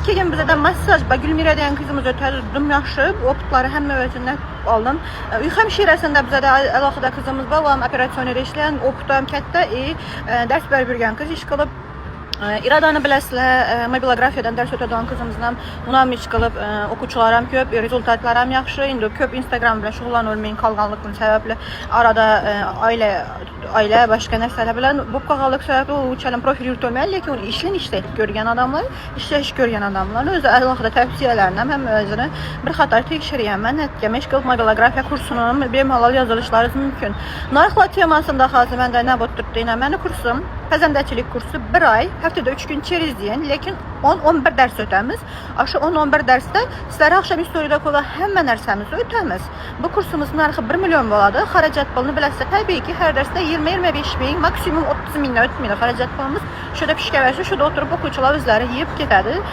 Keyin bizdə massaj, Gülmirə deyən qızımız ötərdim yaxşı, optları həmmə özündən aldım. Uy həmşirəsində bizdə əlaqədə qızımız var, o operasyonda işləyən, optam kətdə, dərs bərbergən qız iş qılıb. İradanı biləsilər, mobilografiyadan dərs ötədən qızımızla ona iş qılıb, oxucularım köp, rezultatlarım yaxşı. İndi köp Instagram ilə şuğullanılmayın qalğanlığın səbəblə arada ailə başqa nəsələ bilən bu qalğanlıq səbəblə o uçalım profil yürütülməli, lakin işlə görən adamlar, iş görən adamlar öz əlaqədə tövsiyələrinə həm özünü bir xatar təkşirəyəm. Mən hətta iş qılıb mobilografiya kursunun bemalal yazılışları mümkün. Narxla temasında xası məndə nə botdurduğuna məni kursum, pəzəndəçilik kursu 1 ay, həftədə 3 gün çeriz deyən, lakin 10-11 dərs ötəmiz. Aşı 10-11 dərsdə sizlərə axşam istoriyada qola həmmə nərsəmizi ötəmiz. Bu kursumuzun narxı 1 milyon boladı. Xəracət pulunu biləsə təbii ki, hər dərsdə 20-25 min, maksimum 30 minə ötməyir xəracət pulumuz. Şurada pişkəvəsi, şurada oturub oxucular özləri yeyib gedədir.